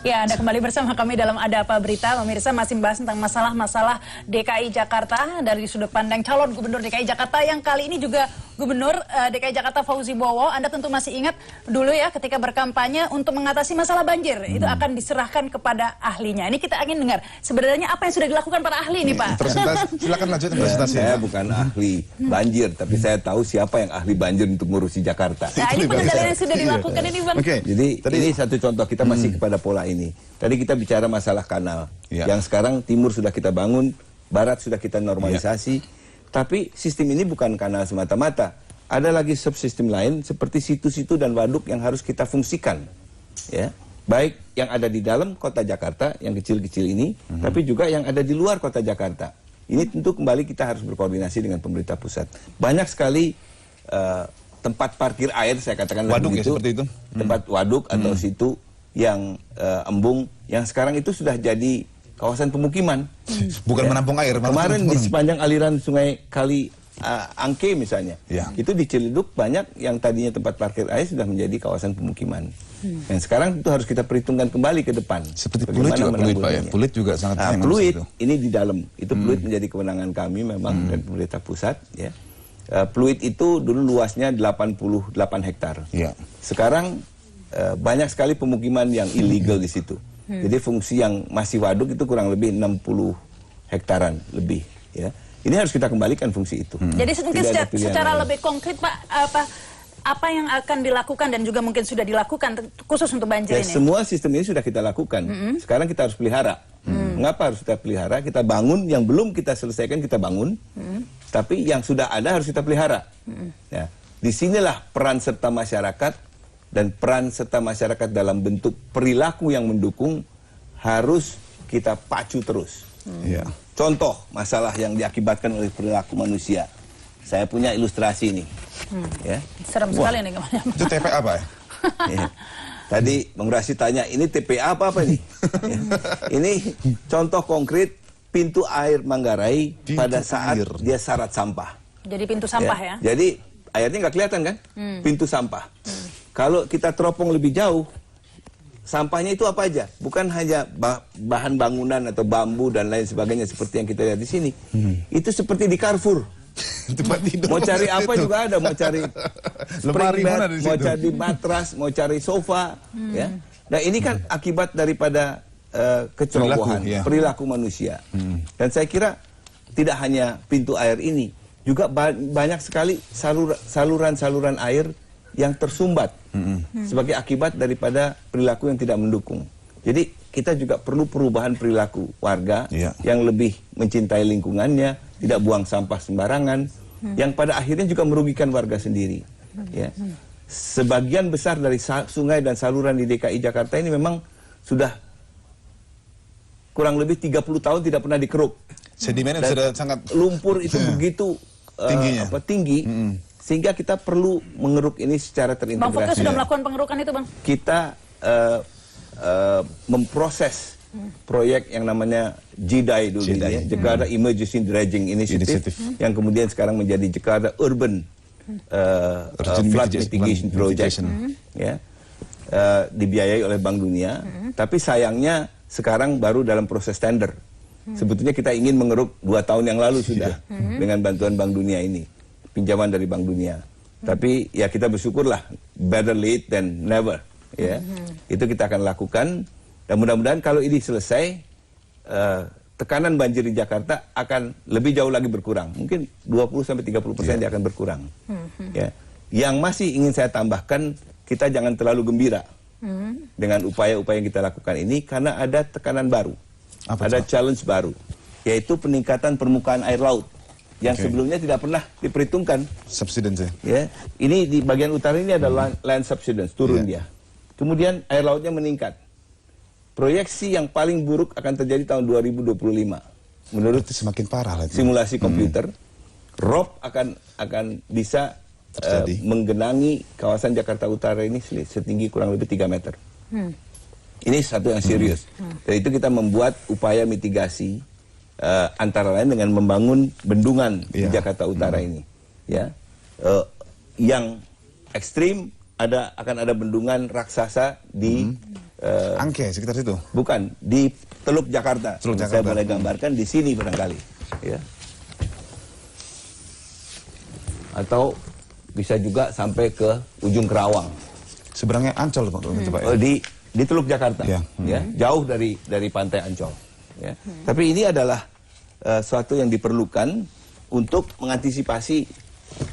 Ya, Anda kembali bersama kami dalam Ada Apa Berita. Pemirsa masih membahas tentang masalah-masalah DKI Jakarta dari sudut pandang calon gubernur DKI Jakarta yang kali ini juga Gubernur DKI Jakarta Fauzi Bowo. Anda tentu masih ingat dulu ya ketika berkampanye untuk mengatasi masalah banjir. Itu akan diserahkan kepada ahlinya. Ini kita ingin dengar sebenarnya apa yang sudah dilakukan para ahli ini, Pak. Silakan lanjut presentasi. Saya bukan ahli banjir, tapi saya tahu siapa yang ahli banjir untuk ngurusi Jakarta. Nah, ini pengendalian yang sudah dilakukan ini, Bang. Jadi ini satu contoh, kita masih kepada pola ini. Tadi kita bicara masalah kanal. Yang sekarang timur sudah kita bangun, barat sudah kita normalisasi. Tapi sistem ini bukan kanal semata-mata. Ada lagi subsistem lain seperti situ-situ dan waduk yang harus kita fungsikan. Ya. Baik yang ada di dalam kota Jakarta, yang kecil-kecil ini, tapi juga yang ada di luar kota Jakarta. Ini tentu kembali kita harus berkoordinasi dengan pemerintah pusat. Banyak sekali tempat parkir air, saya katakan waduk begitu, ya, seperti itu. Tempat waduk atau situ yang embung, yang sekarang itu sudah jadi kawasan pemukiman. Bukan menampung air. Kemarin di sepanjang aliran sungai Kali Angke misalnya, itu di Ciledug banyak yang tadinya tempat parkir air sudah menjadi kawasan pemukiman. Dan sekarang itu harus kita perhitungkan kembali ke depan. Seperti Pluit juga, Pak ya. Pluit juga sangat Pluit ini di dalam. Itu Pluit menjadi kewenangan kami memang dan pemerintah pusat. Ya. Pluit itu dulu luasnya 88 hektar. Sekarang banyak sekali pemukiman yang illegal di situ. Jadi fungsi yang masih waduk itu kurang lebih 60 hektaran lebih. Ya. Ini harus kita kembalikan fungsi itu. Jadi mungkin secara lebih konkret, Pak, apa yang akan dilakukan dan juga mungkin sudah dilakukan khusus untuk banjir ini? Semua sistem ini sudah kita lakukan. Sekarang kita harus pelihara. Mengapa harus kita pelihara? Kita bangun yang belum kita selesaikan, kita bangun. Tapi yang sudah ada harus kita pelihara. Ya. Disinilah peran serta masyarakat. Dan peran serta masyarakat dalam bentuk perilaku yang mendukung harus kita pacu terus. Contoh masalah yang diakibatkan oleh perilaku manusia. Saya punya ilustrasi ini. Ya. Serem sekali nih kemana. Itu TPA apa ya? Tadi Bang Rasi tanya, ini TPA apa ini? Ini contoh konkret pintu air Manggarai pada saat dia syarat sampah. Jadi pintu sampah ya? Jadi airnya nggak kelihatan kan? Pintu sampah. Kalau kita teropong lebih jauh, sampahnya itu apa aja? Bukan hanya bahan bangunan atau bambu dan lain sebagainya seperti yang kita lihat di sini. Itu seperti di Carrefour. Mau cari apa juga ada, mau cari spring bed, mau cari matras, mau cari sofa. Ya. Nah ini kan akibat daripada kecerobohan, perilaku manusia. Dan saya kira tidak hanya pintu air ini, juga banyak sekali saluran-saluran air yang tersumbat sebagai akibat daripada perilaku yang tidak mendukung. Jadi kita juga perlu perubahan perilaku warga yang lebih mencintai lingkungannya, tidak buang sampah sembarangan, yang pada akhirnya juga merugikan warga sendiri. Ya. Sebagian besar dari sungai dan saluran di DKI Jakarta ini memang sudah kurang lebih 30 tahun tidak pernah dikeruk. Sedimennya sudah sangat lumpur itu begitu tinggi. Sehingga kita perlu mengeruk ini secara terintegrasi. Bang Fokke sudah melakukan pengerukan itu, Bang? Kita memproses proyek yang namanya JIDAI dulu, Jakarta Emergency Dredging Initiative, yang kemudian sekarang menjadi Jakarta Urban Flood Mitigation Project, ya, dibiayai oleh Bank Dunia. Tapi sayangnya sekarang baru dalam proses tender. Sebetulnya kita ingin mengeruk 2 tahun yang lalu sudah dengan bantuan Bank Dunia ini. Pinjaman dari Bank Dunia. Tapi ya kita bersyukurlah, better late than never. Ya. Itu kita akan lakukan. Dan mudah-mudahan kalau ini selesai, tekanan banjir di Jakarta akan lebih jauh lagi berkurang. Mungkin 20-30% dia akan berkurang. Ya. Yang masih ingin saya tambahkan, kita jangan terlalu gembira dengan upaya-upaya yang kita lakukan ini, karena ada tekanan baru. Ada challenge baru, yaitu peningkatan permukaan air laut. Yang sebelumnya tidak pernah diperhitungkan. Subsidence ya. Ini di bagian utara ini ada land subsidence, turun dia. Kemudian air lautnya meningkat. Proyeksi yang paling buruk akan terjadi tahun 2025. Menurut semakin parah lagi. Simulasi komputer, rob akan bisa menggenangi kawasan Jakarta Utara ini setinggi kurang lebih 3 meter. Ini satu yang serius. Dan itu kita membuat upaya mitigasi. Antara lain dengan membangun bendungan di Jakarta Utara ini, ya, yang ekstrim akan ada bendungan raksasa di Angke sekitar situ. bukan di Teluk Jakarta. Teluk Saya Jakarta. boleh gambarkan di sini barangkali, ya. Atau bisa juga sampai ke ujung Kerawang. Seberangnya Ancol Pak. Itu, Pak. Oh, di Teluk Jakarta, Ya. ya, jauh dari pantai Ancol. Ya. Tapi ini adalah suatu yang diperlukan untuk mengantisipasi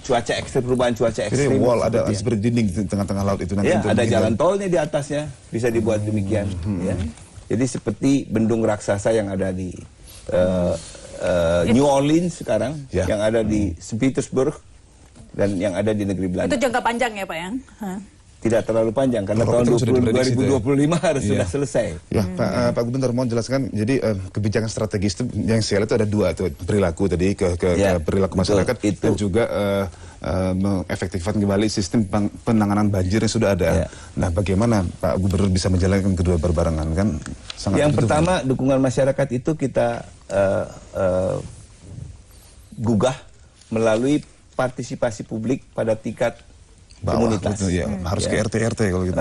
cuaca ekstrim, perubahan cuaca Jadi ekstrim. wall ada seperti seperti dinding di tengah-tengah laut itu nanti. ya, untuk ada menghindari- jalan tolnya di atasnya, bisa dibuat demikian. Ya. Jadi seperti bendung raksasa yang ada di New Orleans sekarang, Ya. yang ada di St. Petersburg, dan yang ada di negeri Belanda. Itu jangka panjang ya Pak ya? Hah. Tidak terlalu panjang karena Eropa tahun itu sudah diprediksi itu ya. 2025 harus Iya. sudah selesai. Ya, Pak Gubernur mau jelaskan. Jadi kebijakan strategis itu yang saya lihat itu ada dua, tuh perilaku tadi ke Ya, perilaku betul. masyarakat dan juga mengefektifkan kembali sistem penanganan banjir yang sudah ada. Ya. Nah, bagaimana Pak Gubernur bisa menjalankan kedua berbarengan kan? Sangat Yang butuh. pertama, dukungan masyarakat itu kita gugah melalui partisipasi publik pada tingkat Bawah, komunitas. betul, ya. Harus ke RT RT kalau gitu.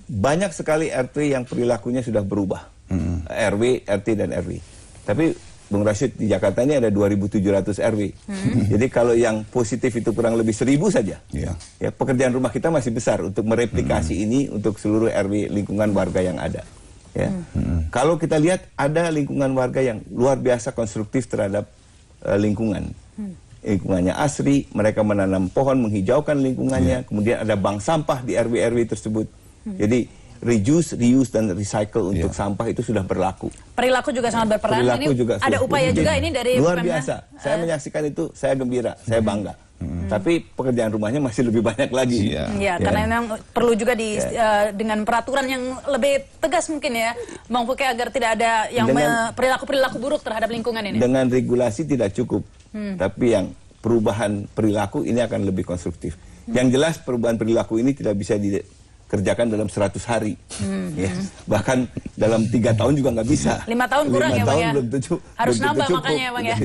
Banyak sekali RT yang perilakunya sudah berubah. RW, RT, dan RW. Tapi Bung Rashid, di Jakarta ini ada 2.700 RW. Jadi kalau yang positif itu kurang lebih 1.000 saja. Iya. Ya, pekerjaan rumah kita masih besar untuk mereplikasi ini untuk seluruh RW lingkungan warga yang ada. Ya. Kalau kita lihat ada lingkungan warga yang luar biasa konstruktif terhadap lingkungan. Lingkungannya asri, mereka menanam pohon, menghijaukan lingkungannya, kemudian ada bank sampah di RW-RW tersebut. Jadi reduce, reuse, dan recycle untuk sampah itu sudah berlaku. Perilaku juga sangat berperan. Perilaku Ini juga ada sudah upaya berperan. juga ini dari luar Pemda. biasa. Saya menyaksikan itu, saya gembira, saya bangga. Tapi pekerjaan rumahnya masih lebih banyak lagi. Iya. Ya, karena memang perlu juga dengan peraturan yang lebih tegas mungkin ya, Bang Fuke, agar tidak ada yang perilaku-perilaku buruk terhadap lingkungan ini. Dengan regulasi tidak cukup, tapi yang perubahan perilaku ini akan lebih konstruktif. Yang jelas perubahan perilaku ini tidak bisa dikerjakan dalam 100 hari. Ya. Bahkan dalam 3 tahun juga nggak bisa. 5 tahun kurang 5 ya, Bang tahun ya? belum tentu, Harus belum tentu nambah cukup. makanya ya, Bang ya?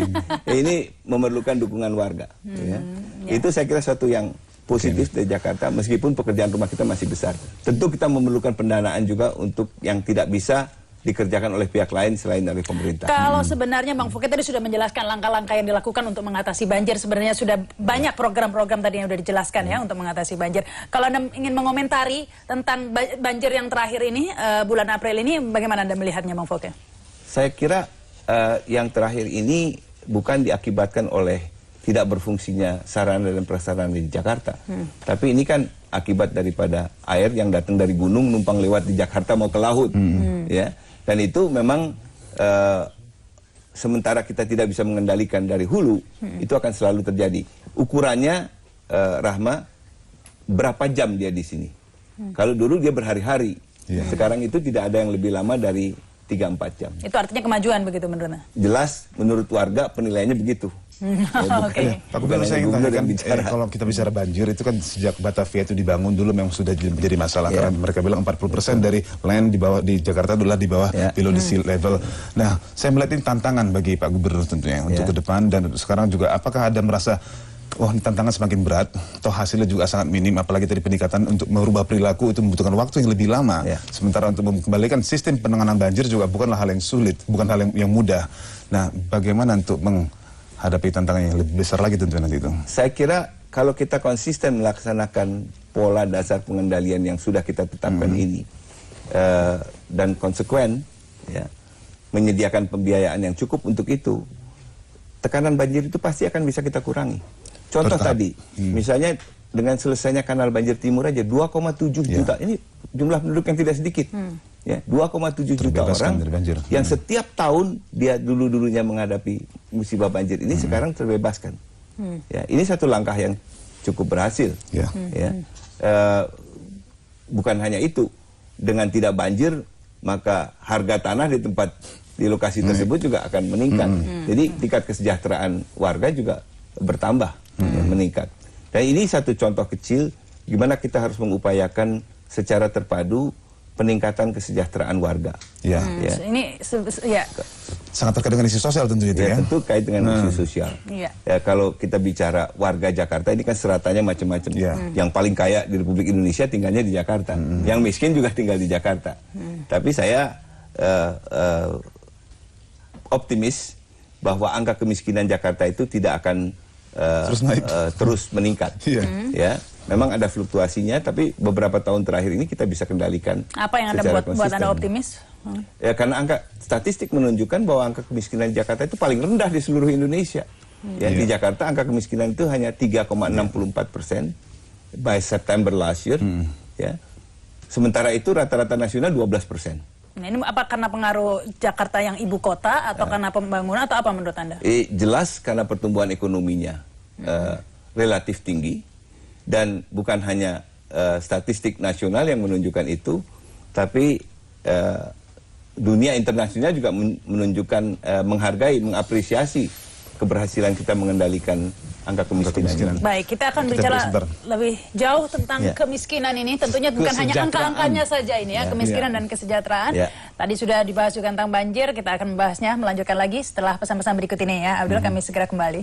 Ini memerlukan dukungan warga. Ya. Itu saya kira suatu yang positif dari Jakarta, meskipun pekerjaan rumah kita masih besar. Tentu kita memerlukan pendanaan juga untuk yang tidak bisa dikerjakan oleh pihak lain selain dari pemerintah. Kalau sebenarnya Bang Fuke tadi sudah menjelaskan langkah-langkah yang dilakukan untuk mengatasi banjir, sebenarnya sudah banyak program-program tadi yang sudah dijelaskan ya untuk mengatasi banjir. Kalau Anda ingin mengomentari tentang banjir yang terakhir ini, bulan April ini, bagaimana Anda melihatnya Bang Fuke? Saya kira yang terakhir ini bukan diakibatkan oleh tidak berfungsinya sarana dan prasarana di Jakarta. Tapi ini kan akibat daripada air yang datang dari gunung numpang lewat di Jakarta mau ke laut. Ya. Dan itu memang sementara kita tidak bisa mengendalikan dari hulu, itu akan selalu terjadi. Ukurannya, Rahma, berapa jam dia di sini. Kalau dulu dia berhari-hari. Sekarang itu tidak ada yang lebih lama dari 3-4 jam. Itu artinya kemajuan begitu menurut Anda? Jelas menurut warga penilaiannya begitu. Oke. Pak Gubernur, saya ingin Gubernur tanyakan, yang bicara. kalau kita bicara banjir itu kan sejak Batavia itu dibangun dulu memang sudah menjadi masalah karena mereka bilang 40% dari land di bawah di Jakarta adalah di bawah below the sea level. Nah, saya melihat ini tantangan bagi Pak Gubernur tentunya untuk ke depan, dan sekarang juga apakah ada merasa wah ini tantangan semakin berat, toh hasilnya juga sangat minim, apalagi tadi peningkatan untuk merubah perilaku itu membutuhkan waktu yang lebih lama. Sementara untuk mengembalikan sistem penanganan banjir juga bukanlah hal yang sulit, bukan hal yang mudah. Nah, bagaimana untuk menghadapi tantangan yang lebih besar lagi tentunya nanti itu? Saya kira kalau kita konsisten melaksanakan pola dasar pengendalian yang sudah kita tetapkan ini dan konsekuen, ya, menyediakan pembiayaan yang cukup untuk itu, tekanan banjir itu pasti akan bisa kita kurangi. Contoh tadi, misalnya dengan selesainya kanal banjir timur aja 2,7 juta, ini jumlah penduduk yang tidak sedikit. Ya, 2,7 juta orang dari banjir. yang setiap tahun dia dulu-dulunya menghadapi musibah banjir ini sekarang terbebaskan. Ya, ini satu langkah yang cukup berhasil. Ya. Bukan hanya itu, dengan tidak banjir maka harga tanah di lokasi tersebut juga akan meningkat. Jadi tingkat kesejahteraan warga juga bertambah, meningkat. Dan ini satu contoh kecil gimana kita harus mengupayakan secara terpadu peningkatan kesejahteraan warga. Ya. Ini sangat terkait dengan isu sosial tentu itu ya. Tentu kait dengan isu sosial. Iya. Ya, kalau kita bicara warga Jakarta ini kan seratanya macam-macam. Yang paling kaya di Republik Indonesia tinggalnya di Jakarta. Yang miskin juga tinggal di Jakarta. Tapi saya optimis bahwa angka kemiskinan Jakarta itu tidak akan terus meningkat. Ya, memang ada fluktuasinya, tapi beberapa tahun terakhir ini kita bisa kendalikan. Apa yang Anda buat Anda optimis? Ya, karena angka statistik menunjukkan bahwa angka kemiskinan di Jakarta itu paling rendah di seluruh Indonesia. Ya, di Jakarta angka kemiskinan itu hanya 3,64% by September last year. Ya, sementara itu rata-rata nasional 12%. Nah, ini apa karena pengaruh Jakarta yang ibu kota atau karena pembangunan atau apa menurut Anda? Jelas karena pertumbuhan ekonominya relatif tinggi, dan bukan hanya statistik nasional yang menunjukkan itu, tapi dunia internasional juga menunjukkan menghargai, mengapresiasi keberhasilan kita mengendalikan angka kemiskinan. Baik, kita akan bicara lebih jauh tentang kemiskinan ini. Tentunya bukan hanya angka-angkanya saja ini ya, kemiskinan dan kesejahteraan. Tadi sudah dibahas juga tentang banjir, kita akan membahasnya, melanjutkan lagi setelah pesan-pesan berikut ini ya. Abdul, kami segera kembali.